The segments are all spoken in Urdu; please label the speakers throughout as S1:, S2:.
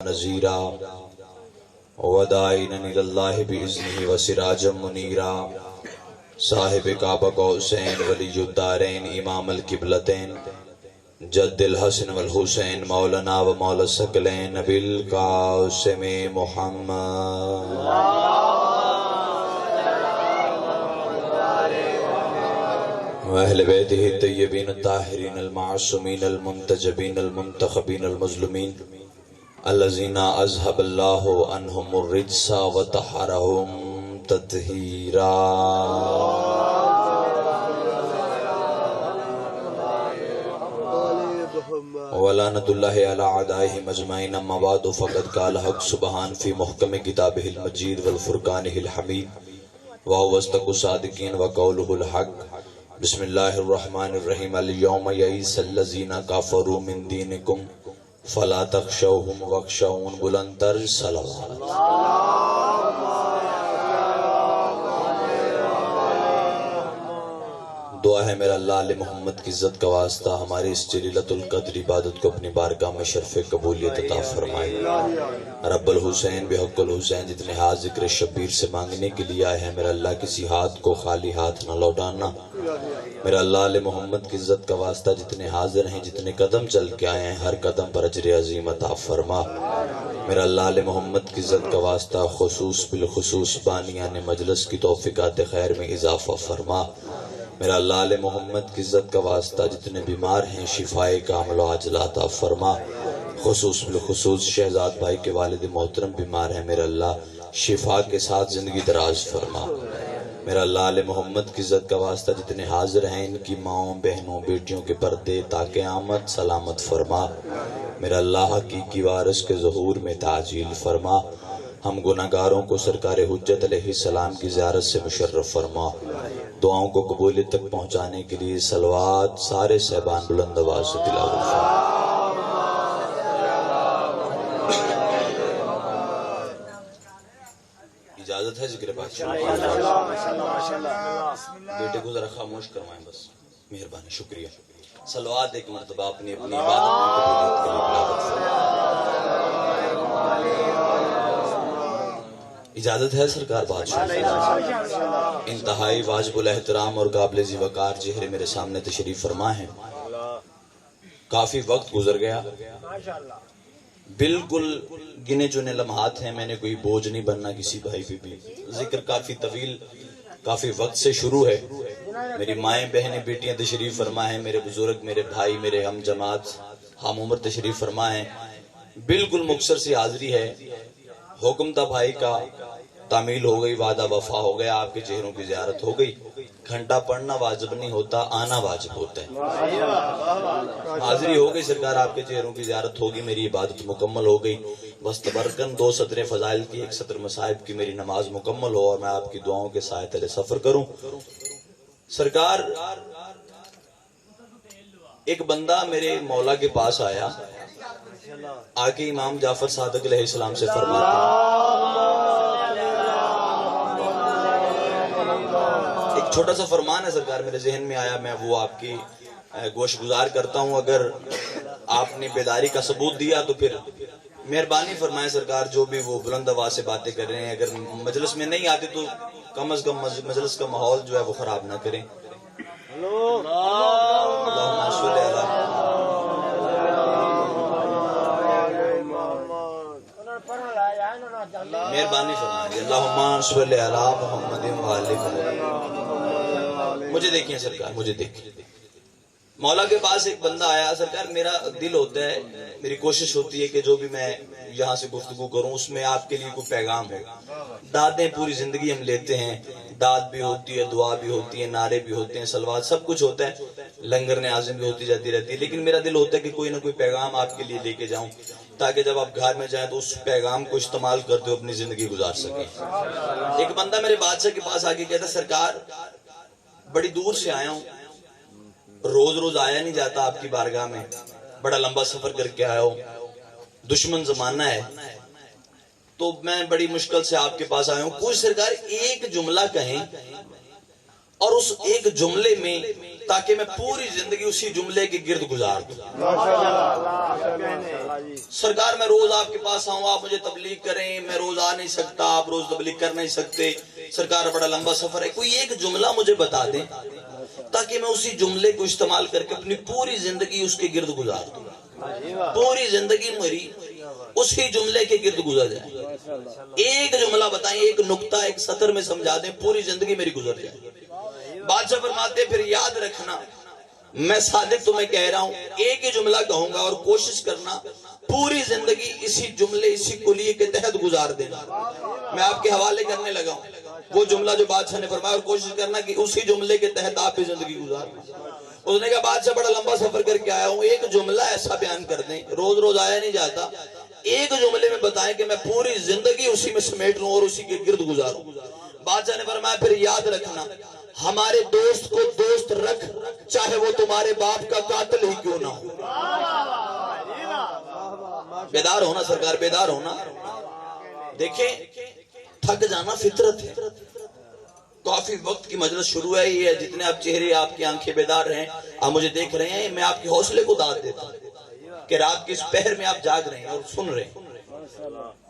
S1: نذیرا وداعیا الی اللہ بإذنہ وسراجا منیرا صاحب کعبہ قوسین ولی الدارین امام القبلتین جد الحسن والحسین مولانا و مولا الثقلین نبی القاسم محمد واہل بیتہ الطیبین الطاہرین المعصومین المنتجبین المنتخبین المظلومین الذین اذهب اللہ عنہم الرجس وطہرہم تطہیرا ولعنت اللہ علی اعدائہم اجمعین اما بعد فقد قال حق سبحان فی محکم کتابہ المجید والفرقانہ الحمید وهو اصدق الصادقین وقولہ الحق بسم اللہ الرحمن الرحیم اليوم یئس الذین کفروا من دینکم فلا تخشوہم واخشون بلندر صلوات دعا ہے میرا اللہ علیہ محمد کی عزت کا واسطہ ہماری اس جلیلۃ القدر عبادت کو اپنی بارگاہ میں شرف قبولیت عطا فرمائے۔ رب الحسین بحق الحسین جتنے ہاتھ ذکر شبیر سے مانگنے کے لیے آئے ہیں میرا اللہ کسی ہاتھ کو خالی ہاتھ نہ لوٹانا۔ میرا اللہ علیہ محمد کی عزت کا واسطہ جتنے حاضر ہیں جتنے قدم چل کے آئے ہیں ہر قدم پر اجر عظیم عطا فرما۔ میرا اللہ علیہ محمد کی عزت کا واسطہ خصوص بالخصوص بانیان مجلس کی توفیقات خیر میں اضافہ فرما۔ میرا اللہ علیہ محمد کی عزت کا واسطہ جتنے بیمار ہیں شفائے کامل و عاجل عطا فرما۔ خصوص بالخصوص شہزاد بھائی کے والد محترم بیمار ہیں میرا اللہ شفا کے ساتھ زندگی دراز فرما۔ میرا اللہ علیہ محمد کی عزت کا واسطہ جتنے حاضر ہیں ان کی ماؤں بہنوں بیٹیوں کے پردے تاکہ آمد سلامت فرما۔ میرا اللہ حقیقی وارث کے ظہور میں تعجیل فرما۔ ہم گناہگاروں کو سرکار حجت علیہ السلام کی زیارت سے مشرف فرما۔ دعاؤں کو قبولیت تک پہنچانے کے لیے صلوات سارے صحبان بلند آواز سے تلاوت فرما۔ اجازت ہے ذکر پاک بیٹے کو ذرا خاموش کروائیں بس مہربانی شکریہ۔ صلوات ایک مرتبہ اپنی اپنی عبادت کی قبولیت کے لیے تلاوت فرما۔ اجازت ہے سرکار بادشاہ انتہائی واجب الاحترام اور قابل ذی وقار چہرے میرے سامنے تشریف فرما ہے۔ کافی وقت گزر گیا بالکل گنے چنے لمحات ہیں، میں نے کوئی بوجھ نہیں بننا کسی بھائی پہ بھی۔ ذکر کافی طویل کافی وقت سے شروع ہے۔ میری مائیں بہنیں بیٹیاں تشریف فرما ہیں، میرے بزرگ میرے بھائی میرے ہم جماعت ہم عمر تشریف فرما ہیں۔ بالکل مختصر سی حاضری ہے۔ حکم تھا بھائی کا تعمیل ہو گئی وعدہ وفا ہو گیا آپ کے چہروں کی زیارت ہو گئی۔ گھنٹہ پڑھنا واجب نہیں ہوتا آنا واجب ہوتا ہے۔ حاضری ہو گئی سرکار آپ کے چہروں کی زیارت ہوگی میری عبادت مکمل ہو گئی۔ بس تبرکن 2 سطر فضائل کی 1 سطر مصائب کی میری نماز مکمل ہو اور میں آپ کی دعاؤں کے سائے تلے سفر کروں۔ سرکار ایک بندہ میرے مولا کے پاس آیا آکے امام جعفر صادق علیہ السلام سے فرماتے ایک چھوٹا سا فرمان ہے سرکار میرے ذہن میں آیا میں وہ آپ کی گوش گزار کرتا ہوں۔ اگر آپ نے بیداری کا ثبوت دیا تو پھر مہربانی فرمائے سرکار جو بھی وہ بلند آواز سے باتیں کر رہے ہیں اگر مجلس میں نہیں آتے تو کم از کم مجلس کا ماحول جو ہے وہ خراب نہ کریں۔ اللہم صلی علی مہربانی فرمائیے اللہم صلی علی محمد وآلہ محمد۔ مجھے دیکھیں سرکار مجھے دیکھیں۔ مولا کے پاس ایک بندہ آیا سرکار میرا دل ہوتا ہے میری کوشش ہوتی ہے کہ جو بھی میں یہاں سے گفتگو کروں اس میں آپ کے لیے کوئی پیغام ہو۔ دادیں پوری زندگی ہم لیتے ہیں، داد بھی ہوتی ہے دعا بھی ہوتی ہے نعرے بھی ہوتے ہیں صلوات سب کچھ ہوتا ہے، لنگر نعازم بھی ہوتی جاتی رہتی ہے، لیکن میرا دل ہوتا ہے کہ کوئی نہ کوئی پیغام آپ کے لیے لے کے جاؤں تاکہ جب آپ گھر میں جائیں تو اس پیغام کو استعمال کرتے ہو اپنی زندگی گزار سکیں۔ ایک بندہ میرے بادشاہ کے پاس آگے کہتا سرکار بڑی دور سے آیا ہوں، روز روز آیا نہیں جاتا آپ کی بارگاہ میں، بڑا لمبا سفر کر کے آیا ہوں، دشمن زمانہ ہے تو میں بڑی مشکل سے آپ کے پاس آیا ہوں، کوئی سرکار ایک جملہ کہیں اور اس ایک جملے میں تاکہ میں پوری زندگی اسی جملے کے گرد گزار دوں. سرکار میں روز آپ کے پاس آؤں، آپ مجھے تبلیغ کریں، میں روز آ نہیں سکتا، آپ روز تبلیغ کر نہیں سکتے، سرکار بڑا لمبا سفر ہے، کوئی ایک جملہ مجھے بتا دیں تاکہ میں اسی جملے کو استعمال کر کے اپنی پوری زندگی اس کے گرد گزار دوں. پوری زندگی میری اسی جملے کے گرد گزر جائے. ایک جملہ بتائیں، ایک نقطہ ایک سطر میں سمجھا دیں، پوری زندگی میری گزر جائے. بادشاہ فرماتے پھر یاد رکھنا میں صادق تمہیں کہہ رہا ہوں، ایک ہی جملہ کہوں گا اور کوشش کرنا پوری زندگی اسی جملے اسی کلیے کے تحت گزار دینا. میں آپ کے حوالے کرنے لگا ہوں وہ جملہ جو بادشاہ نے فرمایا، اور کوشش کرنا کہ اسی جملے کے تحت آپ کی زندگی گزارنا. اس نے کہا بادشاہ بڑا لمبا سفر کر کے آیا ہوں، ایک جملہ ایسا بیان کر دیں، روز روز آیا نہیں جاتا، ایک جملے میں بتائیں کہ میں پوری زندگی اسی میں سمیٹ لوں اور اسی کے گرد گزاروں. بادشاہ نے فرمایا پھر یاد رکھنا ہمارے دوست کو دوست رکھ، چاہے وہ تمہارے باپ کا قاتل ہی کیوں نہ ہو. بیدار ہونا سرکار، بیدار ہونا. دیکھیں تھک جانا فطرت ہے. کافی وقت کی مجلس شروع ہے، یہ جتنے آپ چہرے آپ کی آنکھیں بیدار ہیں، آپ مجھے دیکھ رہے ہیں، میں آپ کے حوصلے کو داد دیتا ہوں کہ رات کی اس پہر میں آپ جاگ رہے ہیں اور سن رہے ہیں.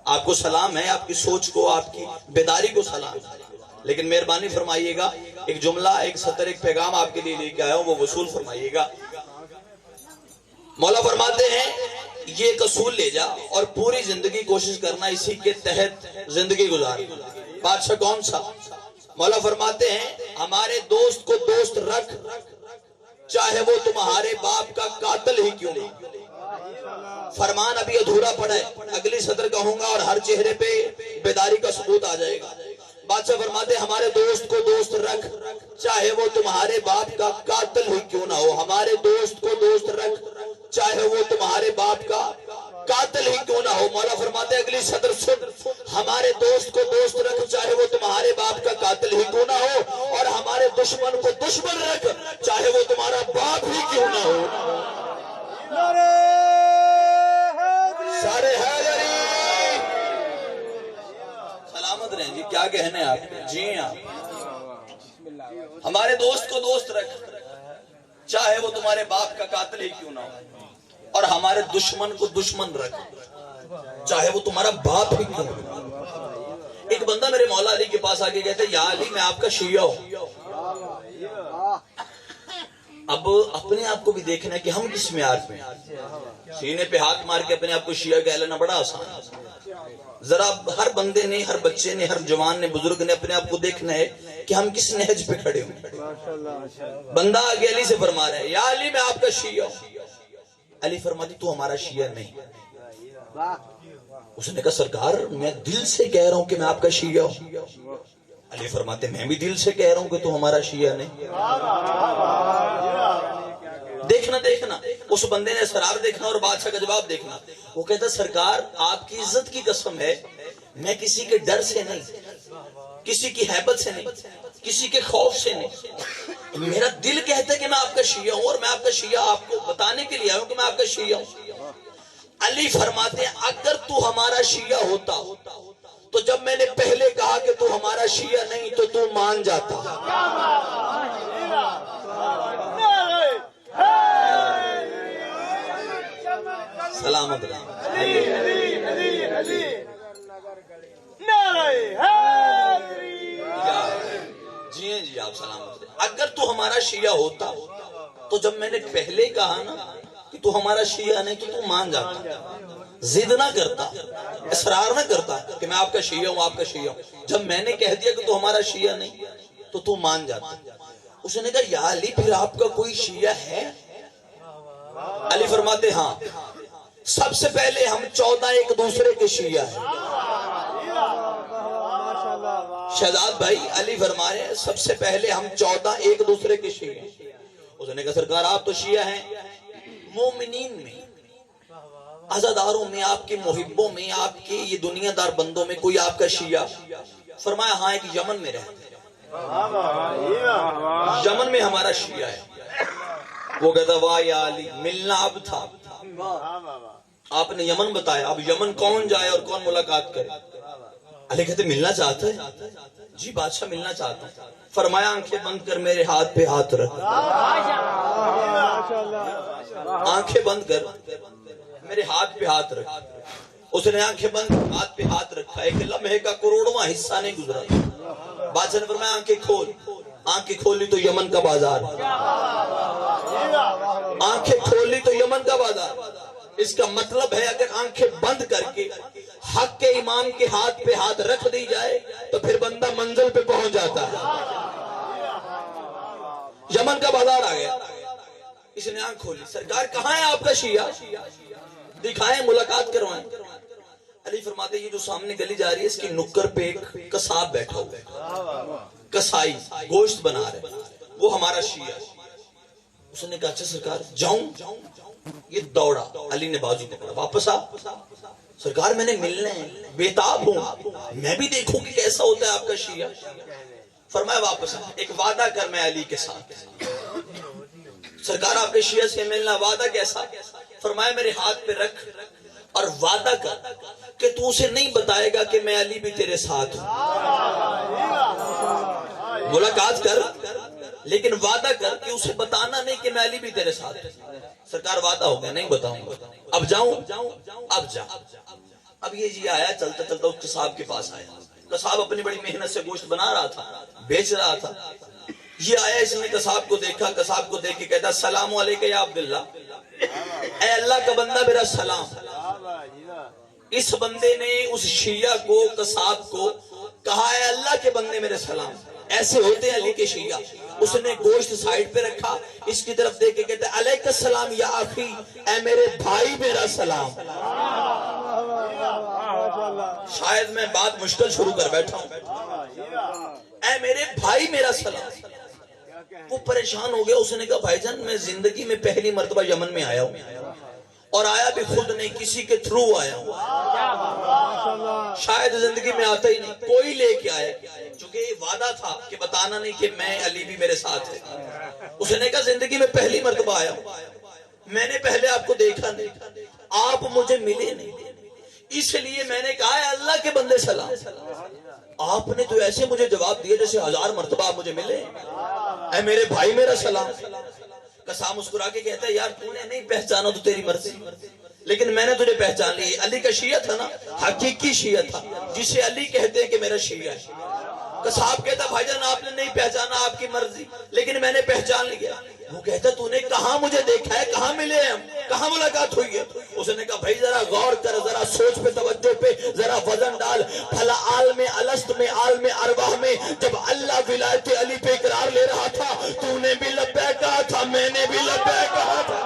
S1: آپ کو سلام ہے، آپ کی سوچ کو، آپ کی بیداری کو سلام ہے. لیکن مہربانی فرمائیے گا ایک جملہ ایک سطر ایک پیغام آپ کے لیے لے کے آیا ہوں، وہ وصول فرمائیے گا. مولا فرماتے ہیں یہ ایک اصول لے جا اور پوری زندگی کوشش کرنا اسی کے تحت زندگی گزارنا. بادشاہ کون سا؟ مولا فرماتے ہیں ہمارے دوست کو دوست رکھ، چاہے وہ تمہارے باپ کا قاتل ہی کیوں نہ. فرمان ابھی ادھورا پڑا ہے، اگلی سطر کہوں گا اور ہر چہرے پہ بیداری کا ثبوت آ جائے گا. بادشاہ فرماتے ہیں ہمارے دوست کو دوست رکھ، چاہے وہ تمہارے باپ کا قاتل ہی کیوں نہ ہو. ہمارے دوست کو دوست رکھ، چاہے وہ تمہارے باپ کا قاتل ہی کیوں نہ ہو. مولا فرماتے ہیں اگلی صدر سن، ہمارے دوست کو دوست رکھ، چاہے وہ تمہارے باپ کا قاتل ہی کیوں نہ ہو، اور ہمارے دشمن کو دشمن رکھ، چاہے وہ تمہارا باپ ہی کیوں نہ ہو. سارے حیدری سلامت رہیں جی. کیا کہنے آپ؟ جی ہاں. ہمارے دوست کو دوست رکھ، چاہے وہ تمہارے باپ کا قاتل ہی کیوں نہ ہو، اور ہمارے دشمن کو دشمن رکھ، چاہے وہ تمہارا باپ ہی کیوں نہ ہو. ایک بندہ میرے مولا علی کے پاس آگے کہتے یا علی میں آپ کا شیعہ ہوں. اب اپنے آپ کو بھی دیکھنا ہے کہ ہم کس معیار پہ ہیں. سینے پہ ہاتھ مار کے اپنے آپ کو شیعہ کہہ لینا بڑا آسان ہے. ذرا ہر بندے نے، ہر بچے نے، ہر جوان نے، بزرگ نے اپنے آپ کو دیکھنا ہے کہ ہم کس نہج پہ کھڑے ہوں. بندہ آگے علی سے فرما رہا ہے یا علی میں آپ کا شیعہ ہوں. علی فرماتی تو ہمارا شیعہ نہیں. اس نے کہا سرکار میں دل سے کہہ رہا ہوں کہ میں آپ کا شیعہ ہوں. علی فرماتے میں بھی دل سے کہہ رہا ہوں کہ تو ہمارا شیعہ نہیں. دیکھنا اس بندے نے اسرار دیکھنا اور بادشاہ کا جواب دیکھنا. وہ کہتا سرکار آپ کی عزت کی قسم ہے، میں کسی کے ڈر سے نہیں، کسی کی حیبت سے نہیں، کسی کے خوف سے نہیں، میرا دل کہتا ہے کہ میں آپ کا شیعہ ہوں، اور میں آپ کا شیعہ آپ کو بتانے کے لیے آیا ہوں کہ میں آپ کا شیعہ ہوں. علی فرماتے ہیں اگر تو ہمارا شیعہ ہوتا تو جب میں نے پہلے کہا کہ تو ہمارا شیعہ نہیں تو تو مان جاتا. سلامت جی ہیں جی آپ سلامت رہے. اگر تو ہمارا شیعہ ہوتا تو جب میں نے پہلے کہا نا کہ تو ہمارا شیعہ نہیں تو تو مان جاتا، ضد نہ کرتا، اصرار نہ کرتا کہ میں آپ کا شیعہ ہوں آپ کا شیعہ ہوں. جب میں نے کہہ دیا کہ تو ہمارا شیعہ نہیں تو تو مان جاتا. اس نے کہا یا علی پھر آپ کا کوئی شیعہ ہے؟ علی فرماتے ہاں سب سے پہلے ہم 14 ایک دوسرے کے شیعہ ہیں. شہزاد بھائی علی فرما رہے ہیں سب سے پہلے ہم 14 ایک دوسرے کے شیعہ ہیں. اس نے کہا سرکار آپ تو شیعہ ہیں، مومنین میں، عزاداروں میں، آپ کے محبوں میں، آپ کے یہ دنیا دار بندوں میں کوئی آپ کا شیعہ؟ فرمایا ہاں ایک یمن میں رہتے ہیں، یمن میں ہمارا شیعہ ہے. وہ کہتا واہ یا علی ملنا اب تھا، آپ نے یمن بتایا، اب یمن کون جائے اور کون ملاقات کرے؟ علی کہتے ملنا چاہتا ہے؟ جی بادشاہ ملنا چاہتا ہوں۔ فرمایا آنکھیں بند کر میرے ہاتھ پہ ہاتھ رکھ، آنکھیں بند کر میرے ہاتھ پہ ہاتھ رکھ۔ اس نے آنکھیں بند ہاتھ پہ ہاتھ رکھا، ایک لمحے کا کروڑواں حصہ نہیں گزرا، بادشاہ نے فرمایا آنکھیں کھول۔ آنکھیں کھولی تو یمن کا بازار، آنکھیں کھولی تو یمن کا بازار۔ اس کا مطلب ہے اگر آنکھیں بند کر کے حق کے امام کے ہاتھ پہ ہاتھ رکھ دی جائے تو پھر بندہ منزل پہ پہنچ جاتا ہے۔ یمن کا بازار آ گیا، اس نے آنکھ کھولی، سرکار کہاں ہے آپ کا شیعہ؟ دکھائیں، ملاقات کروائیں۔ علی فرماتے یہ جو سامنے گلی جا رہی ہے اس کی نکر پہ ایک قصاب بیٹھا ہوا ہے، کسائی گوشت بنا رہے، وہ ہمارا شیعہ۔ اس نے کہا اچھا سرکار جاؤں؟ یہ دوڑا، علی نے بازو پکڑا، واپس آ سرکار میں نے ملنا ہے، بےتاب ہوں، میں بھی دیکھوں کہ کیسا ہوتا ہے آپ کا شیعہ۔ فرمایا واپس آ، ایک وعدہ کر میں علی کے ساتھ۔ سرکار آپ کے شیعہ سے ملنا، وعدہ کیسا؟ فرمایا میرے ہاتھ پہ رکھ اور وعدہ کر کہ تو اسے نہیں بتائے گا کہ میں علی بھی تیرے ساتھ ہوں۔ ملاقات کر لیکن وعدہ کر کہ اسے بتانا نہیں کہ میں علی بھی تیرے ساتھ ہوں۔ سرکار وعدہ ہو گیا، نہیں بتاؤں گا۔ اب جاؤں؟ اب جا۔ اب یہ جی آیا، چلتا چلتا اس قصاب کے پاس آیا۔ قصاب اپنی بڑی محنت سے گوشت بنا رہا تھا، بیچ رہا تھا۔ یہ آیا، اس نے قصاب کو دیکھا، قصاب کو دیکھ کے کہتا السلام علیکم یا عبداللہ، اے اللہ کا بندہ میرا سلام۔ اس بندے نے اس شیعہ کو، قصاب کو کہا اے اللہ کے بندے میرے سلام۔ ایسے ہوتے ہیں علی کے شیعہ۔ اس نے گوشت سائیڈ پہ رکھا، اس کی طرف دیکھ کے کہتا علیک السلام یا اخی، اے میرے بھائی میرا سلام۔ شاید میں بات مشکل شروع کر بیٹھا ہوں، اے میرے بھائی میرا سلام۔ وہ پریشان ہو گیا، اس نے کہا بھائی جان میں زندگی میں پہلی مرتبہ یمن میں آیا ہوں، اور آیا بھی خود نہیں، کسی کے تھرو آیا ہوں، شاید زندگی میں آتا ہی نہیں، کوئی لے کے آیا، چونکہ یہ وعدہ تھا کہ بتانا نہیں کہ میں علی بھی میرے ساتھ ہے۔ اس نے کہا زندگی میں پہلی مرتبہ آیا ہوں، میں نے پہلے آپ کو دیکھا نہیں، آپ مجھے ملے نہیں، اس لیے میں نے کہا ہے اللہ کے بندے سلام۔ آپ نے تو ایسے مجھے جواب دیا جیسے 1000 مرتبہ آپ مجھے ملے، اے میرے بھائی میرا سلام۔ قصاب مسکرا کے کہتا ہے یار تو نے نہیں پہچانا تو تیری مرضی، لیکن میں نے تجھے پہچان لی۔ علی کا شیعہ تھا نا، حقیقی شیعہ تھا، جسے علی کہتے ہیں کہ میرا شیعہ ہے۔ قصاب کہتا بھائی جان آپ نے نہیں پہچانا، آپ کی مرضی، لیکن میں نے پہچان لیا۔ وہ کہتا تو نے کہاں مجھے دیکھا ہے، کہاں ملے ہیں ہم، کہاں ملاقات ہوئی ہے؟ اس نے کہا بھائی ذرا غور کر، ذرا سوچ پہ توجہ پہ ذرا وزن ڈال، بھلا عالم الست میں، عالم ارواح میں جب اللہ ولایت علی پہ اقرار لے رہا تھا تو نے بھی لبیک کہا تھا، میں نے بھی لبیک کہا تھا۔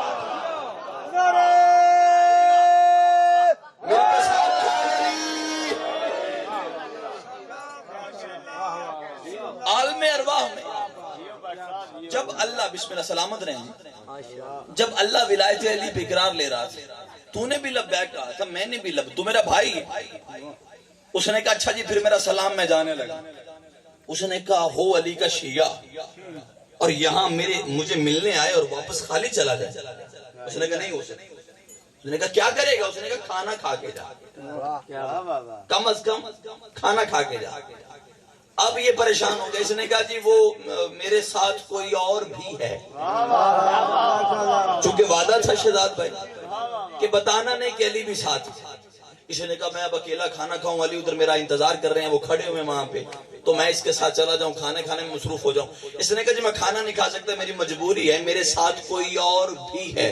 S1: عالم ارواح میں جب اللہ، بسم اللہ سلامت رہیں، جب اللہ ولایت علی پہ اقرار لے رہا تھا تو نے بھی لبیک کہا تھا، میں نے بھی تو میرا بھائی ہے۔ اس نے کہا اچھا جی پھر میرا سلام میں جانے لگا۔ اس نے کہا ہو علی کا شیعہ اور یہاں مجھے ملنے آئے اور واپس خالی چلا جائے؟ اس نے کہا نہیں ہو سکتا۔ اس نے کہا کیا کرے گا؟ اس نے کہا کھانا کھا کے جا، کم از کم کھانا کھا کے جا۔ اب یہ پریشان ہو گیا، اس نے کہا جی وہ میرے ساتھ کوئی اور بھی ہے، چونکہ وعدہ تھا شہزاد بھائی کہ بتانا نہیں کہ علی بھی ساتھ ہے۔ اس نے کہا میں اب اکیلا کھانا کھاؤں، علی ادھر میرا انتظار کر رہے ہیں، وہ کھڑے ہوئے وہاں پہ، تو میں اس کے ساتھ چلا جاؤں، کھانے میں مصروف ہو جاؤں۔ اس نے کہا جی میں کھانا نہیں کھا سکتا، میری مجبوری ہے، میرے ساتھ کوئی اور بھی ہے۔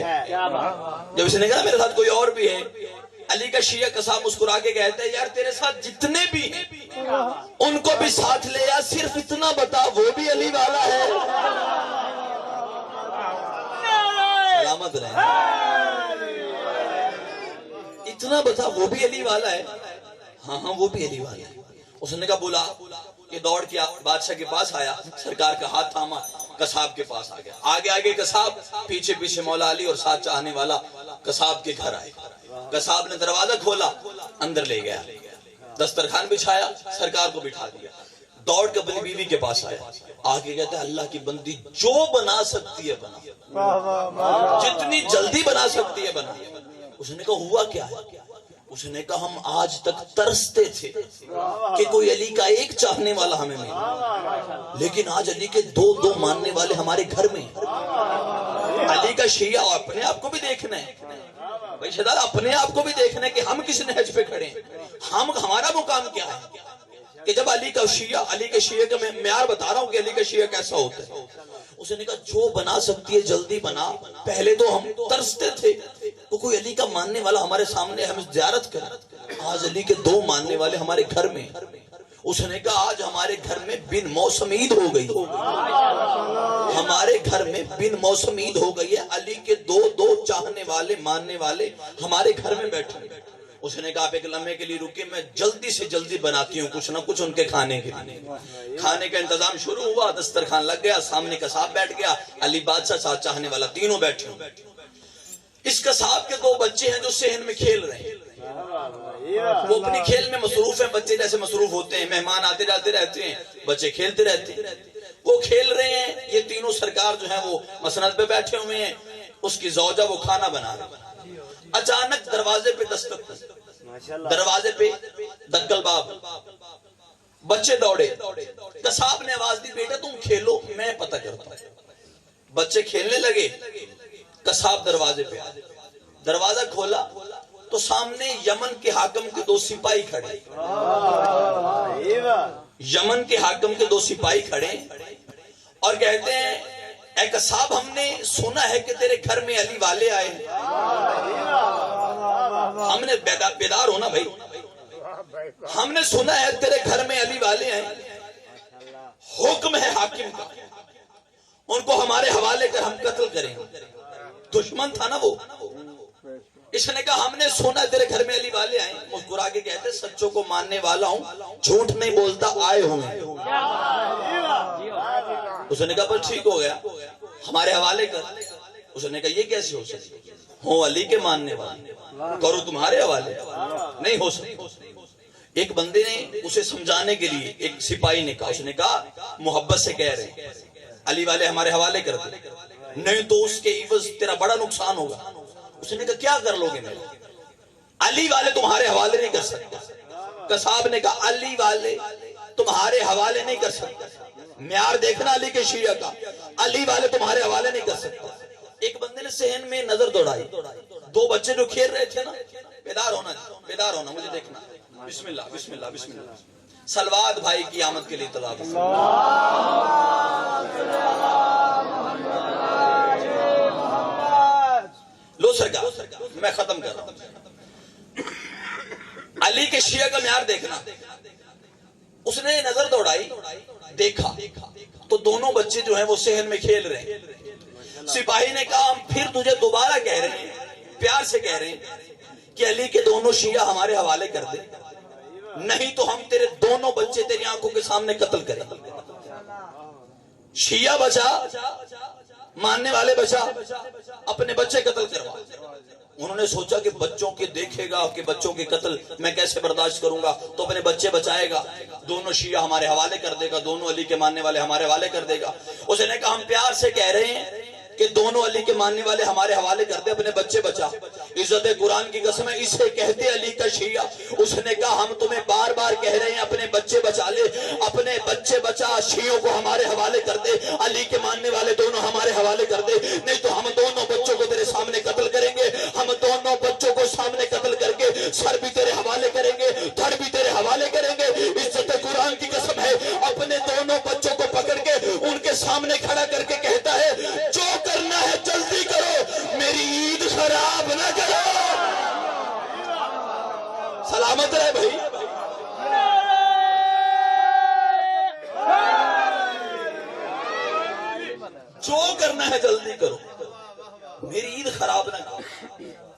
S1: جب اس نے کہا میرے ساتھ کوئی اور بھی ہے، علی کا شیعہ قصاب مسکرا کے کہتا ہے یار تیرے ساتھ جتنے بھی ہیں ان کو بھی ساتھ لے یا، صرف اتنا بتا وہ بھی علی والا ہے۔ سلامت رہے، اتنا بتا وہ بھی علی والا ہے؟ ہاں ہاں وہ بھی علی والا ہے۔ اس نے کہا بولا، یہ دوڑ کے بادشاہ کے پاس آیا، سرکار کا ہاتھ تھاما، قصاب کے پاس آ گیا، آگے آگے قصاب، پیچھے پیچھے مولا علی اور ساتھ چاہنے والا قصاب کے گھر آئے۔ قصاب نے دروازہ کھولا، اندر لے گیا، دسترخوان بچھایا، سرکار کو بٹھا دیا، دوڑ کے اپنی بیوی کے پاس آیا، آگے کہتا ہے اللہ کی بندی جو بنا سکتی ہے بنا، جتنی جلدی بنا سکتی ہے بنا۔ اس نے کہا ہوا کیا ہے؟ اس نے کہا ہم آج تک ترستے تھے کہ کوئی علی کا ایک چاہنے والا ہمیں ملے، لیکن آج علی کے دو ماننے والے ہمارے گھر میں۔ علی کا شیعہ اپنے آپ کو بھی دیکھنا ہے بھائی شہزادہ، اپنے آپ کو بھی دیکھنا ہے کہ ہم کس نہج پہ کھڑے ہیں، ہمارا مقام کیا ہے۔ کہ جب علی کا شیعہ کا میں معیار بتا رہا ہوں کہ علی کا شیعہ کیسا ہوتا ہے، اس نے کہا جو بنا سکتی ہے جلدی بنا، پہلے تو ہم ترستے تھے تو کوئی علی کا ماننے والا ہمارے سامنے ہمیں زیارت کرے، آج علی کے 2 ماننے والے ہمارے گھر میں۔ اس نے کہا آج ہمارے گھر میں بن موسم عید ہو گئی، ہمارے گھر میں بن موسم عید ہو گئی ہے، علی کے 2 چاہنے والے ماننے والے ہمارے گھر میں بیٹھے۔ اس نے کہا آپ ایک لمحے کے لیے رکے، میں جلدی سے جلدی بناتی ہوں کچھ نہ کچھ ان کے کھانے کے لیے۔ کھانے کا انتظام شروع ہوا، دسترخوان لگ گیا، سامنے قصاب بیٹھ گیا، علی بادشاہ ساتھ چاہنے والا، تینوں بیٹھے ہوں۔ اس قصاب کے 2 بچے ہیں جو صحن میں کھیل رہے ہیں، وہ اپنی کھیل میں مصروف ہیں، بچے جیسے مصروف ہوتے ہیں، مہمان آتے جاتے رہتے ہیں، بچے کھیلتے رہتے ہیں، وہ کھیل رہے ہیں۔ یہ تینوں سرکار جو ہیں وہ مسند پہ بیٹھے ہوئے ہیں، اس کی زوجہ وہ کھانا بنا رہے ہیں۔ اچانک دروازے پہ دستک، دروازے پہ دکل باب، بچے دوڑے، قصاب نے آواز دی بیٹا تم کھیلو میں پتہ کرتا ہوں۔ بچے کھیلنے لگے، قصاب دروازے پہ آئے، دروازہ کھولا تو سامنے یمن کے حاکم کے 2 سپاہی کھڑے، یمن کے حاکم کے 2 سپاہی کھڑے اور کہتے ہیں اے قصاب ہم نے سنا ہے کہ تیرے گھر میں علی والے آئے ہیں۔ ہم نے بیدار ہونا بھائی، ہم نے سنا ہے تیرے گھر میں علی والے آئے، حکم ہے حاکم کا ان کو ہمارے حوالے کر ہم قتل کریں گے۔ دشمن تھا نا وہ، اس نے کہا ہم نے سنا تیرے گھر میں علی والے آئے، مسکرا کے کہتے سچوں کو ماننے والا ہوں، جھوٹ نہیں بولتا، آئے ہوئے۔ اس نے کہا بس ٹھیک ہو گیا، ہمارے حوالے کر۔ اس نے کہا یہ کیسے ہو سکتی، ہوں علی کے ماننے والے کرو تمہارے حوالے، نہیں ہو سکتی۔ ایک بندے نے اسے سمجھانے کے لیے، ایک سپاہی نے کہا، اس نے کہا محبت سے کہہ رہے ہیں علی والے ہمارے حوالے کر دے، نہیں تو اس کے عوض تیرا بڑا نقصان ہوگا۔ اس نے کہا کیا کر لو گے میرے، علی والے تمہارے حوالے نہیں کر سکتے۔ قصاب نے کہا علی والے تمہارے حوالے نہیں کر سکتے، معیار دیکھنا علی کے شیعہ کا، علی والے تمہارے حوالے نہیں کر سکتے۔ ایک بندے نے صحن میں نظر دوڑائی، 2 بچے جو کھیل رہے تھے نا، بیدار ہونا مجھے دیکھنا، بسم اللہ بسم اللہ بسم اللہ، سلوات بھائی کی آمد کے لیے تلاوت۔ لو سرکار میں ختم کر رہا ہوں، علی کے شیعہ کا معیار دیکھنا۔ اس نے نظر دوڑائی، دیکھا تو دونوں بچے جو ہیں وہ صحن میں کھیل رہے ہیں۔ سپاہی نے کہا ہم پھر تجھے دوبارہ کہہ رہے ہیں، پیار سے کہہ رہے ہیں کہ علی کے دونوں شیعہ ہمارے حوالے کر دے، نہیں تو ہم تیرے دونوں بچے تیری آنکھوں کے سامنے قتل کریں۔ شیعہ بچا، ماننے والے بچا، اپنے بچے قتل کروا۔ انہوں نے سوچا کہ بچوں کے دیکھے گا کہ بچوں کے قتل میں کیسے برداشت کروں گا، تو اپنے بچے بچائے گا، دونوں شیعہ ہمارے حوالے کر دے گا، دونوں علی کے ماننے والے ہمارے حوالے کر دے گا۔ اس نے کہا ہم پیار سے کہہ رہے ہیں کہ دونوں علی کے ماننے والے ہمارے حوالے کر دے، اپنے بچے بچا۔ عزت قرآن کی قسم ہے اسے کہتے علی کا شیعہ۔ اس نے کہا ہم تمہیں بار بار کہہ رہے ہیں اپنے بچے بچا لے، اپنے بچے بچا، شیعوں کو ہمارے حوالے کر دے، علی کے ماننے والے دونوں ہمارے حوالے کر دے، نہیں تو ہم دونوں بچوں کو تیرے سامنے قتل کریں گے، ہم دونوں بچوں کو سامنے قتل کر کے سر بھی تیرے حوالے کریں گے، دھڑ بھی تیرے حوالے کریں گے۔ عزت قرآن کی قسم ہے اپنے دونوں بچوں کو پکڑ کے ان کے سامنے کھڑا کر کے کہتا ہے جو کرنا ہے جلدی کرو، میری عید خراب نہ کرو۔ سلامت رہے بھائی، جو کرنا ہے جلدی کرو، میری عید خراب نہ کرو۔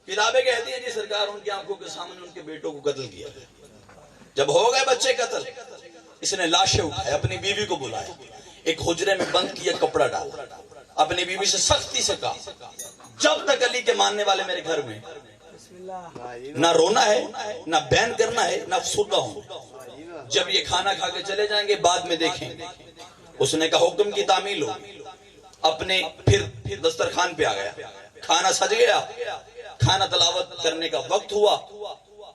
S1: کتابیں کہتی ہیں جی سرکار ان کی آنکھوں کے سامنے ان کے بیٹوں کو قتل کیا۔ جب ہو گئے بچے قتل، اس نے لاشیں اٹھائے، اپنی بیوی کو بلایا، ایک حجرے میں بند کیا، کپڑا ڈالا، اپنی بیوی سے سختی سے کہا جب تک علی کے ماننے والے میرے گھر میں، نہ رونا ہے، نہ بین کرنا ہے، نہ افسردہ ہونا، جب یہ کھانا کھا کے چلے جائیں گے بعد میں دیکھیں گے۔ اس نے کہا حکم کی تعمیل ہو، اپنے پھر دسترخوان پہ آ گیا، کھانا سج گیا، کھانا تلاوت کرنے کا وقت ہوا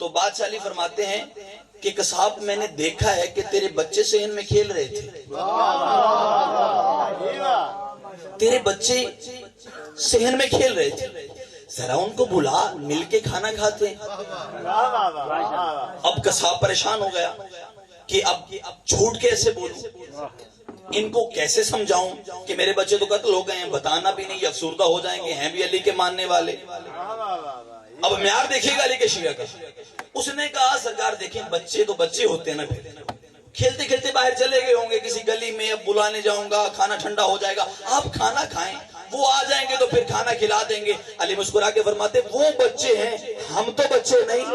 S1: تو بادشاہ علی فرماتے ہیں کہ قصاب میں نے دیکھا ہے کہ تیرے بچے صحن میں کھیل رہے تھے، تیرے بچے صحن میں کھیل رہے تھے، ذرا ان کو بلا، مل کے کھانا کھاتے ہیں۔ اب قصاب پریشان ہو گیا کہ اب جھوٹ کیسے بولوں، ان کو کیسے سمجھاؤں کہ میرے بچے تو قتل ہو گئے ہیں، بتانا بھی نہیں، افسردہ ہو جائیں گے، ہیں بھی علی کے ماننے والے۔ اب معیار دیکھیے گا علی کے شیعہ کا۔ اس نے کہا سرکار دیکھیں بچے تو بچے ہوتے ہیں نا، پھر کھیلتے کھیلتے باہر چلے گئے ہوں گے کسی گلی میں، اب بلانے جاؤں گا، کھانا ٹھنڈا ہو جائے گا، آپ کھانا کھائیں، وہ آ جائیں گے تو پھر کھانا کھلا دیں گے۔ علی مسکرا کے فرماتے وہ بچے ہیں، ہم تو بچے نہیں۔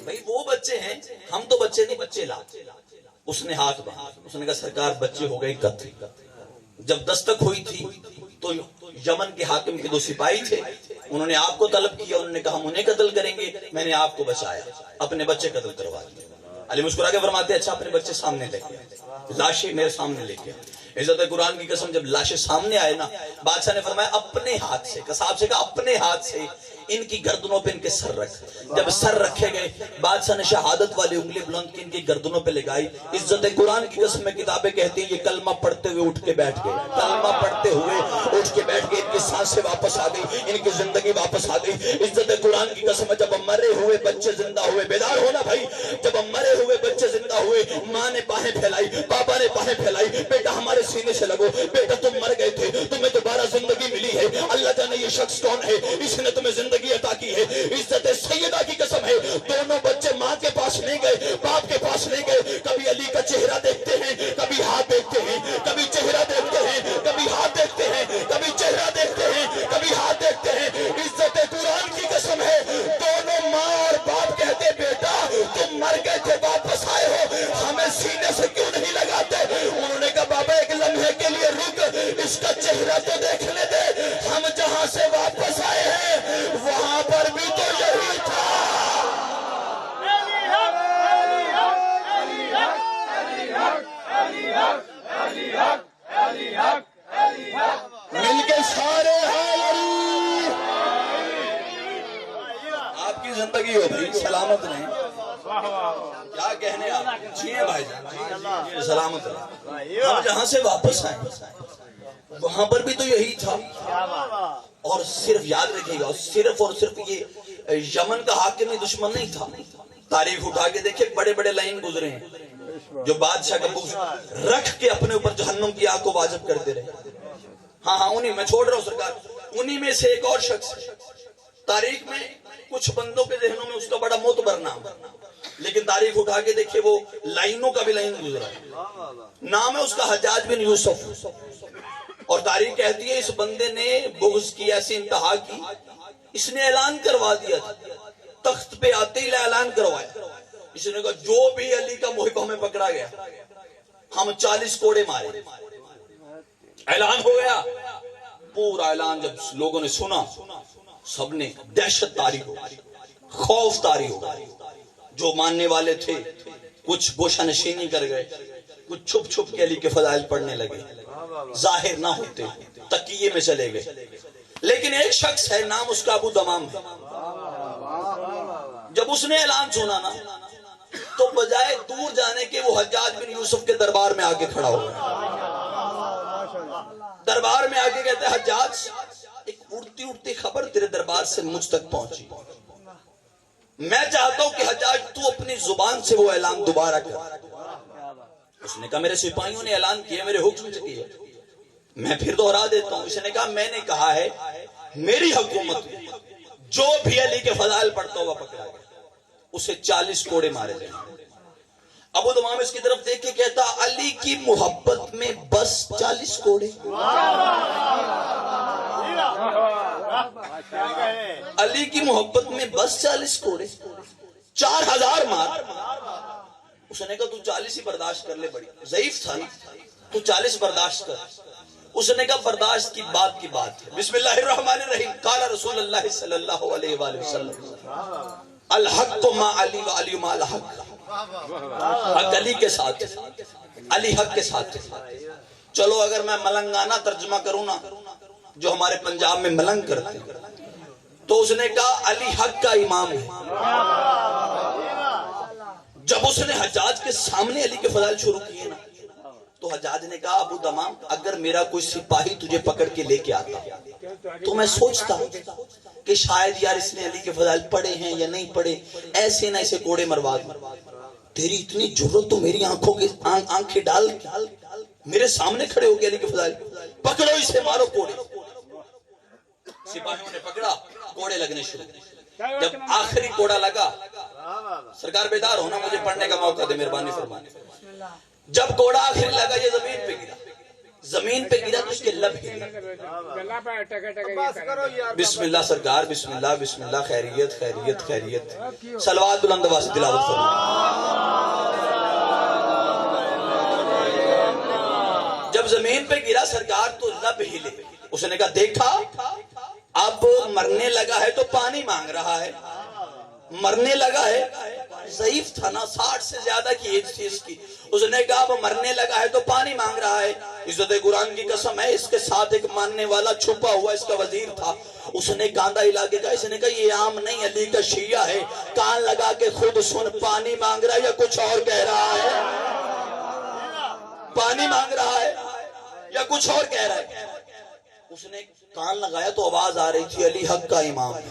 S1: بھائی وہ بچے ہیں، ہم تو بچے نہیں، بچے لا۔ اس نے ہاتھ باندھا، اس نے کہا سرکار بچے ہو گئے قتل۔ جب دستک ہوئی تھی تو یمن کے حاکم کے 2 سپاہی تھے، انہوں نے آپ کو طلب کیا، انہوں نے کہا ہم انہیں قتل کریں گے، میں نے آپ کو بچایا، اپنے بچے قتل کروا دیے۔ علی مسکرا کے فرماتے اچھا اپنے بچے سامنے لے کے، لاشیں میرے سامنے لے کے۔ عزت قرآن کی قسم جب لاشیں سامنے آئے نا، بادشاہ نے فرمایا اپنے ہاتھ سے، قصاب سے کہا اپنے ہاتھ سے ان کی گردنوں پہ ان کے سر رکھ۔ جب سر رکھے گئے بادشاہ نے شہادت والی انگلی بلند کی، ان کی گردنوں پہ لگائی۔ عزت قرآن کی قسم میں کتابیں کہتی ہیں یہ کلمہ پڑھتے ہوئے اٹھ کے بیٹھ گئے، کلمہ پڑھتے ہوئے اٹھ کے بیٹھ گئے، ان کی سانسیں واپس آ گئی، ان کی زندگی واپس آ گئی۔ عزت قرآن کی قسم ہے جب مرے ہوئے بچے زندہ ہوئے، بیدار ہونا بھائی، جب مرے ہوئے بچے زندہ ہوئے، ماں نے باہیں پھیلائی، بابا نے باہیں پھیلائی، بیٹا ہمارے سینے سے لگو، بیٹا تم مر گئے تھے، تمہیں دوبارہ زندگی ملی ہے، اللہ جانے یہ شخص کون ہے، اس نے تمہیں زندگی عطا کی ہے۔ عزت سیدہ کی قسم ہے دونوں بچے ماں کے پاس نہیں گئے، باپ کے پاس نہیں گئے، کبھی علی کا چہرہ دیکھتے ہیں، کبھی ہاتھ دیکھتے ہیں، کبھی چہرہ دیکھتے ہیں، کبھی ہاتھ دیکھتے ہیں، کبھی چہرہ دیکھتے ہیں، کبھی ہاتھ دیکھتے ہیں۔ عزت قرآن کی قسم ہے دونوں ماں اور باپ کہتے بیٹا تم مر گئے تھے واپس آئے ہو، ہمیں سینے سے کیوں نہیں لگاتے؟ انہوں نے کہا بابا ایک لمحے کے لیے رک، اس کا چہرہ تو دیکھنے دے، ہم جہاں سے واپس آئے ہیں وہاں پر بھی تو یہی تھا۔ مل کے سارے آپ کی زندگی ہو بھائی سلامت نہیں، کیا کہنے آپ جیے بھائی جان، سلامت رہے۔ ہم جہاں سے واپس آئے وہاں پر بھی تو یہی تھا۔ اور صرف یاد رکھیے گا، صرف اور صرف یہ یمن کا حاکم دشمن نہیں تھا۔ تاریخ اٹھا کے دیکھیں بڑے بڑے لائن گزرے ہیں جو بادشاہ کا بغض رکھ کے اپنے اوپر جہنم کی آگ کو واجب کرتے رہے۔ ہاں انہی میں چھوڑ رہا ہوں سرکار، انہی میں سے ایک اور شخص تاریخ میں کچھ بندوں کے ذہنوں میں اس کا بڑا معتبر نام، لیکن تاریخ اٹھا کے دیکھیں وہ لائنوں کا بھی لائن گزرا ہے۔ نام ہے اس کا حجاج بن یوسف، اور تاریخ کہتی ہے اس بندے نے بغض کی ایسی انتہا کی، اس نے اعلان کروا دیا تھا، تخت پہ آتے ہی اعلان کروایا، اس نے کہا جو بھی علی کا محب ہمیں پکڑا گیا ہم 40 کوڑے مارے۔ اعلان ہو گیا، پورا اعلان جب لوگوں نے سنا سب نے دہشت طاری ہو گئی، خوف طاری ہو گئی۔ جو ماننے والے تھے کچھ گوشہ نشینی کر گئے، کچھ چھپ چھپ کے علی کے فضائل پڑھنے لگے، ظاہر نہ ہوتے تقیے میں چلے گئے۔ لیکن ایک شخص ہے نام اس کا ابو دمام ہے، جب اس نے اعلان سنا نا تو بجائے دور جانے کے وہ حجاج بن یوسف کے دربار میں آگے کھڑا ہو گیا۔ دربار میں آگے کہتے ہیں حجاج ایک اڑتی اڑتی خبر تیرے دربار سے مجھ تک پہنچی، میں چاہتا ہوں کہ حجاج تو اپنی زبان سے وہ اعلان دوبارہ کر۔ اس نے کہا میرے سپاہیوں نے اعلان کیا، میرے حکم سے کیا، میں پھر دوہرا دیتا ہوں۔ اس نے کہا میں نے کہا ہے میری حکومت جو بھی علی کے فضائل پڑھتا ہوا پکڑا گیا اسے 40 کوڑے مارے جائیں۔ ابو دمام اس کی طرف دیکھ کے کہتا علی کی محبت میں بس 40 کوڑے، علی کی محبت میں بس 40 کوڑے، 4000 مار۔ اس نے کہا تو 40 ہی برداشت کر لے، بڑی ضعیف تھا تو 40 برداشت کر۔ اس نے کہا برداشت کی بات ہے۔ بسم اللہ الرحمن الرحیم، قال رسول اللہ صلی اللہ علیہ وآلہ وسلم الحق ما علی و علی ما الحق، حق علی کے ساتھ، علی حق کے ساتھ۔ چلو اگر میں ملنگانہ ترجمہ کروں نا، جو ہمارے پنجاب میں ملنگ کرتے ہیں، تو اس نے کہا علی حق کا امام ہے۔ جب اس نے حجاج کے سامنے علی کے فضائل شروع کیے نا، تو حجاج نے کہا ابو دمام اگر میرا کوئی سپاہی تجھے پکڑ کے لے کے آتا تو میں سوچتا کہ شاید یار اس نے علی کے فضائل پڑھے ہیں یا نہیں پڑھے، ایسے نہ اسے کوڑے مروا دوں۔ تیری اتنی جرت تو میری آنکھوں کے آنکھیں ڈال میرے سامنے کھڑے ہو گئے علی کے فضائل، پکڑو اسے مارو کوڑے۔ سپاہیوں نے پکڑا، کوڑے لگنے شروع۔ جب آخری کوڑا لگا، سرکار بیدار ہونا، مجھے پڑھنے کا موقع دے مہربانی فرمانے۔ جب کوڑا آخری لگا یہ زمین پہ گرا، زمین پہ گرا تو اس کے لب ہلے۔ بسم اللہ سرکار، بسم اللہ بسم اللہ، خیریت خیریت خیریت، صلوات بلند آواز سے تلاوت فرمائیں۔ جب زمین پہ گرا سرکار تو لب ہلے۔ اس نے کہا دیکھا اب مرنے لگا ہے تو پانی مانگ رہا ہے، مرنے لگا ہے، ضعیف تھا نا، 60 سے زیادہ کی ایج تھی اس کی۔ اس نے کہا اب مرنے لگا ہے تو پانی مانگ رہا ہے۔ عزت قرآن کی قسم ہے، اس کے ساتھ ایک ماننے والا چھپا ہوا اس کا وزیر تھا۔ اس نے کاندھا ہلا کے کہا، اس نے کہا یہ عام نہیں علی کا شیعہ ہے، کان لگا کے خود سن، پانی مانگ رہا ہے یا کچھ اور کہہ رہا ہے؟ پانی مانگ رہا ہے یا کچھ اور کہہ رہا ہے؟ اس نے کان لگایا تو آواز آ رہی تھی علی حق کا امام ہے،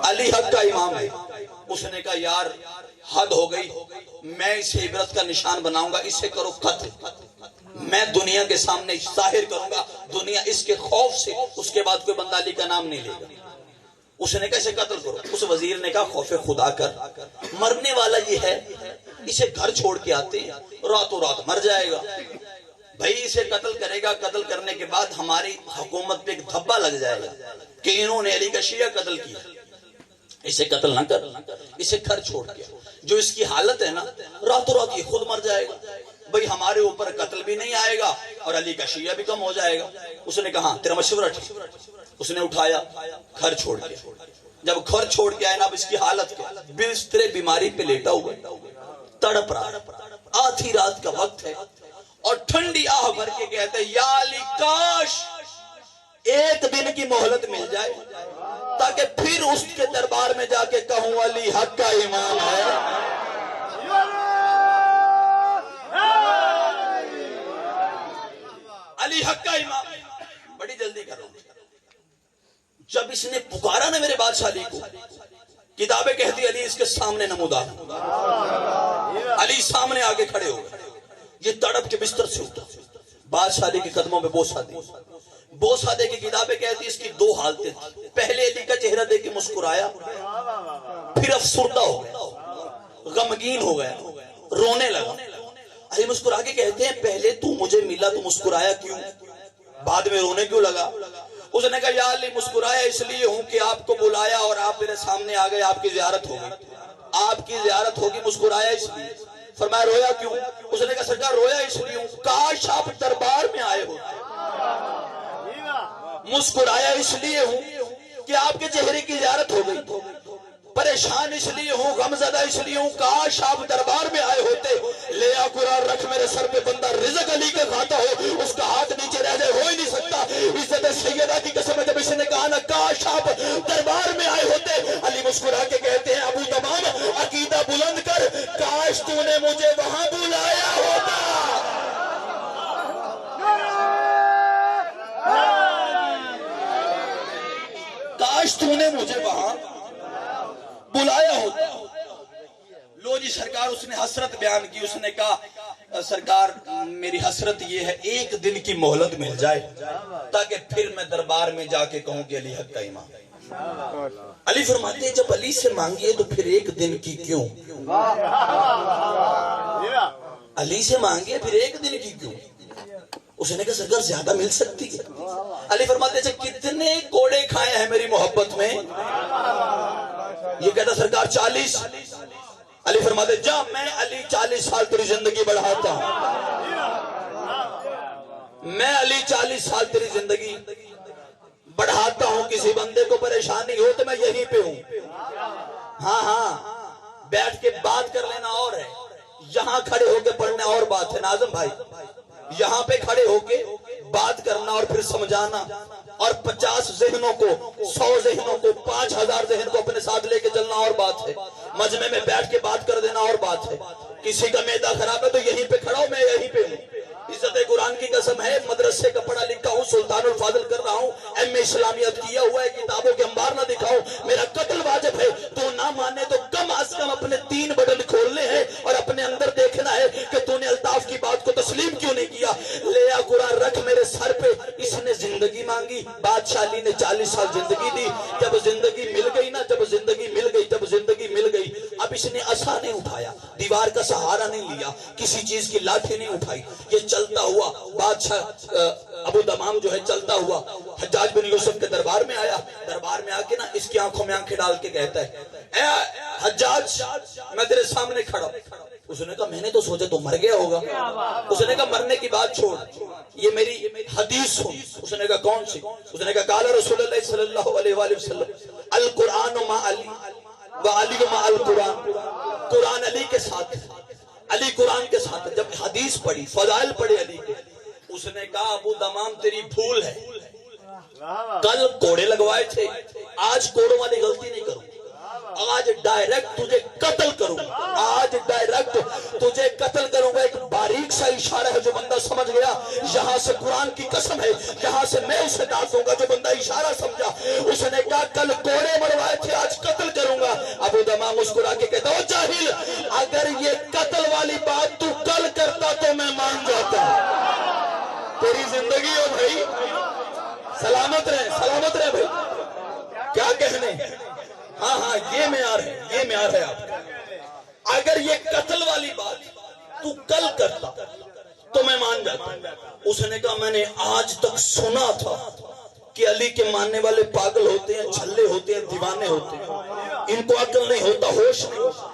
S1: علی حق کا امام ہے۔ اس نے کہا یار حد ہو گئی، میں اسے عبرت کا نشان بناؤں گا، اسے کرو قتل، میں دنیا کے سامنے ظاہر کروں گا، دنیا اس کے خوف سے اس کے بعد کوئی بندہ علی کا نام نہیں لے گا۔ اس نے کہا اسے قتل کرو۔ اس وزیر نے کہا خوف خدا کر، مرنے والا یہ ہے، اسے گھر چھوڑ کے آتے ہیں، راتوں رات مر جائے گا، بھائی اسے قتل کرے گا، قتل کرنے کے بعد ہماری حکومت پہ ایک دھبا لگ جائے گا کہ انہوں نے علی کا شیعہ قتل کیا، اسے قتل نہ کر، اسے گھر چھوڑ کے، جو اس کی حالت ہے نا راتوں رات یہ خود مر جائے گا، بھائی ہمارے اوپر قتل بھی نہیں آئے گا اور علی کا شیعہ بھی کم ہو جائے گا۔ اس نے کہا تیرا مشورہ ٹھیک۔ اس نے اٹھایا، گھر چھوڑ کے، جب گھر چھوڑ کے آئے نا، اب اس کی حالت کیا، بستر بیماری پہ لیٹا ہوا تڑپ رہا، آدھی رات کا وقت ہے اور ٹھنڈی آہ بھر کے کہتے ہیں یا علی کاش ایک دن کی مہلت مل جائے تاکہ پھر اس کے دربار میں جا کے کہوں علی حق کا امام ہے۔ علی حق کا امام، بڑی جلدی کر رہا ہوں۔ جب اس نے پکارا نا میرے بادشاہ علی کو، کتابیں کہتی علی اس کے سامنے نمودار، علی سامنے آگے کھڑے ہو گئے، یہ تڑپ کے بستر سے اٹھا، بادشاہ علی کے قدموں میں بوسہ دی، بوسہ دے کے کتابیں کہتی اس کی دو حالتیں تھیں، پہلے علی کا چہرہ دیکھ کے مسکرایا، پھر افسردہ ہو گیا، غمگین ہو گیا، رونے لگا۔ علی مسکرا کے کہتے ہیں پہلے تو مجھے ملا تو مسکرایا کیوں، بعد میں رونے کیوں لگا؟ اس نے کہا یا علی مسکرایا اس لیے ہوں کہ آپ کو بلایا اور آپ میرے سامنے آ گئے، آپ کی زیارت ہوگی، آپ کی زیارت ہوگی، مسکرایا اس لیے۔ فرمایا رویا کیوں؟ اس نے کہا سرکار رویا اس لیے ہوں کاش آپ دربار میں آئے ہوتے، مسکرایا اس لیے ہوں کہ آپ کے چہرے کی زیارت ہو گئی، پریشان اس لیے ہوں، غمزدہ اس لیے ہوں کاش آپ دربار میں آئے ہوتے، لے آ قرآن رکھ میرے سر پہ، بندہ رزق علی کا کھاتا ہو اس کا ہاتھ نیچے رہ جائے ہو ہی نہیں سکتا۔ عزت سیدہ کی قسم ہے، جب اس نے کہا نا کاش آپ دربار میں آئے ہوتے، علی مسکرا کے کہتے ہیں ابو تمام عقیدہ بلند کر، کاش تو نے مجھے وہاں بلایا ہوتا، کاش تو نے مجھے وہاں بلایا ہوتا۔ لو جی سرکار، اس نے حسرت بیان کی، اس نے کہا سرکار میری حسرت یہ ہے ایک دن کی مہلت مل جائے تاکہ پھر میں دربار میں جا کے کہوں کہ علی حق کا امام۔ علی فرماتے ہیں جب علی سے مانگیے تو پھر ایک دن کی کیوں، علی سے مانگیے پھر ایک دن کی کیوں؟ اس نے کہا سرکار زیادہ مل سکتی ہے۔ علی فرماتے ہیں کتنے کوڑے کھائے ہیں میری محبت میں؟ یہ کہتا سرکار 40۔ علی فرماتے جا میں علی 40 سال تیری زندگی بڑھاتا ہوں، میں علی 40 سال تیری زندگی بڑھاتا ہوں، کسی بندے کو پریشانی ہو تو میں یہیں پہ ہوں، ہاں ہاں بیٹھ کے بات کر لینا اور ہے، یہاں کھڑے ہو کے پڑھنا اور بات ہے۔ ناظم بھائی یہاں پہ کھڑے ہو کے بات کرنا اور پھر سمجھانا، اور 50 ذہنوں کو، 100 ذہنوں کو، 5000 ذہن کو اپنے ساتھ لے کے چلنا اور بات ہے، مجمع میں بیٹھ کے بات کر دینا اور بات ہے۔ کسی کا معدہ خراب ہے تو یہیں پہ کھڑا ہوں، میں یہیں پہ ہوں، عزت قرآن کی قسم ہے، مدرسے کا پڑھا لکھا ہوں، سلطان الفاضل کر رہا ہوں، ایم اے اسلامیت کیا ہوا ہے، کتابوں کے انبار نہ دکھاؤں، میرا قتل واجب ہے، تو نہ مانے تو کم از کم اپنے 3 بٹن کھولنے ہیں اور اپنے اندر دیکھنا ہے کہ تو نے الطاف کی بات کو تسلیم کیوں نہیں کیا۔ لے آ قرآن رکھ میرے سر پہ، اس نے زندگی مانگی، بادشاہ علی نے 40 سال زندگی دی، جب زندگی مل گئی نا، جب زندگی مل گئی، اب اس نے عصا نہیں اٹھایا، دیوار کا سہارا نہیں لیا، کسی چیز کی لاٹھی نہیں اٹھائی، یہ چلتا ہوا بادشاہ ابو دمام جو ہے چلتا ہوا حجاج بن یوسف کے دربار میں آیا، دربار میں آ کے نا اس کی آنکھوں میں آنکھیں ڈال کے کہتا ہے، اے حجاج میں تیرے سامنے کھڑا ہوں۔ اس نے کہا میں نے تو سوچا تو مر گیا ہوگا۔ اس نے کہا مرنے کی بات چھوڑ، یہ میری حدیث سن۔ اس نے کہا کون سی؟ اس نے کہا قال رسول اللہ صلی اللہ علیہ وآلہ وسلم القرآن مع علی وعلی مع القرآن، قرآن علی کے ساتھ، علی قرآن کے ساتھ۔ جب حدیث پڑھی، فضائل پڑھی علی کے، اس نے کہا ابو دمام تیری بھول ہے، کل کوڑے لگوائے تھے، آج کوڑوں والی غلطی نہیں کروں، آج ڈائریکٹ تجھے قتل کروں گا، آج ڈائریکٹ تجھے قتل کروں گا۔ ایک باریک سا اشارہ ہے جو بندہ سمجھ گیا، یہاں سے قرآن کی قسم ہے، یہاں سے میں اسے ڈانٹ دوں گا جو بندہ اشارہ سمجھا۔ اس نے کہا کل کوڑے مروائے تھے، آج قتل کروں گا۔ ابو دمام مسکرا کے کہتا او جاہل، اگر یہ قتل والی بات تو کل کرتا تو میں مان جاتا۔ تیری زندگی ہو بھائی، سلامت رہے بھائی، کیا کہنے؟ ہاں ہاں یہ معیار ہے آپ کا۔ اگر یہ قتل والی بات تو کل کرتا تو میں مان جاتا۔ اس نے کہا میں نے آج تک سنا تھا کہ علی کے ماننے والے پاگل ہوتے ہیں، چھلے ہوتے ہیں، دیوانے ہوتے ہیں، ان کو عقل نہیں ہوتا، ہوش نہیں ہوتا۔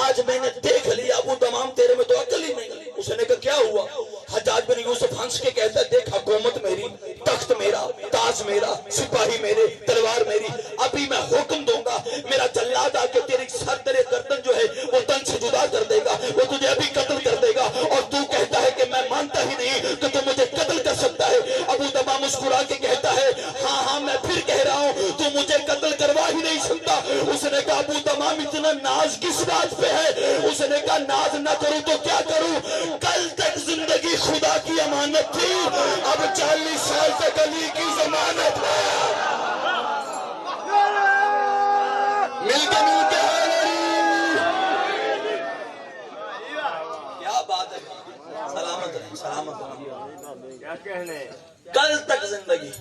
S1: آج میں نے دیکھ لیا ابو دمام تیرے میں تو عقل ہی نہیں۔ اس نے کہا کیا ہوا؟ حجاج بن یوسف ہنس کے کہتا ہے دیکھ حکومت میری، تخت میرا، تاج میرا، سپاہی میرے، تلوار میری، ابھی میں حکم دوں گا، میرا جلاد آ کے تیری سر تیرے گردن جو ہے وہ تن سے جدا کر دے گا، وہ تجھے ابھی قتل کر دے گا، اور تو کہتا ہے کہ میں مانتا ہی نہیں کہ تو مجھے قتل کر سکتا ہے۔ ابو دمام مسکرا کے کہتا ہے ہاں ہاں میں پھر کہہ رہا ہوں تو مجھے قتل کروا ہی نہیں سکتا۔ اس نے کہا ابو دمام اتنا ناز کس بات پہ ہے؟ اس نے کہا ناز نہ کروں تو کیا کروں، کل تک زندگی خدا کی امانت تھی، اب 40 سال تک علی کی ضمانت ہے۔ مل کے کیا بات ہے، سلامت رہے، کیا کہنے، کل تک زندگی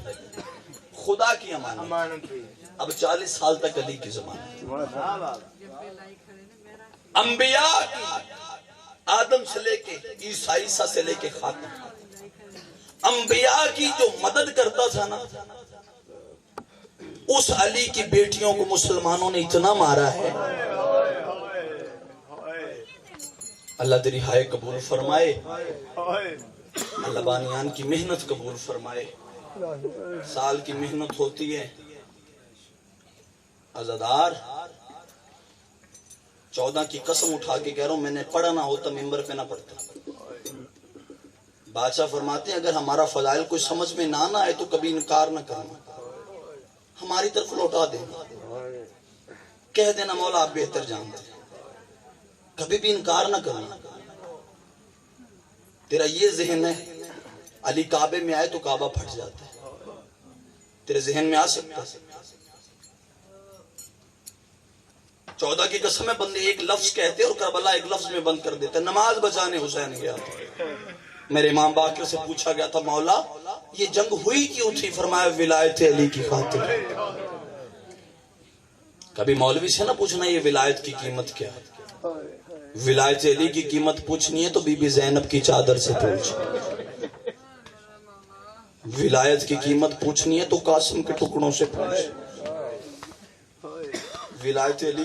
S1: خدا کی امانت، اب 40 سال تک علی کی ضمانت۔ انبیاء کی، آدم سے لے کے عیسیٰ سے لے کے خاتم انبیاء کی جو مدد کرتا تھا نا، اس علی کی بیٹیوں کو مسلمانوں نے اتنا مارا ہے۔ اللہ تیری ہائے قبول فرمائے، اللہ بانیان کی محنت قبول فرمائے۔ سال کی محنت ہوتی ہے، عزادار 14 کی قسم اٹھا کے کہہ رہا ہوں میں نے پڑھا نہ ہوتا ممبر پہ نہ پڑھتا۔ بادشاہ فرماتے ہیں اگر ہمارا فضائل کوئی سمجھ میں نہ آئے تو کبھی انکار نہ کرنا، ہماری طرف لوٹا دینا، کہہ دینا مولا آپ بہتر جانتے ہیں، کبھی بھی انکار نہ کرنا۔ تیرا یہ ذہن ہے علی کعبے میں آئے تو کعبہ پھٹ جاتا ہے، تیرے ذہن میں آ سکتا ہے؟ 14 کی قسم میں بندے ایک لفظ کہتے اور کربلا ایک لفظ میں بند کر دیتا۔ نماز بچانے حسین گیا تھا، میرے امام باقر سے پوچھا گیا تھا مولا یہ جنگ ہوئی کیوں تھی؟ فرمایا ولایت علی کی خاطر۔ کبھی مولوی سے نہ پوچھنا یہ ولایت کی قیمت کیا ہے، ولایت علی کی قیمت پوچھنی ہے تو بی بی زینب کی چادر سے پوچھ، ولایت کی قیمت پوچھنی ہے تو قاسم کے ٹکڑوں سے پوچھ، ولایت علی کی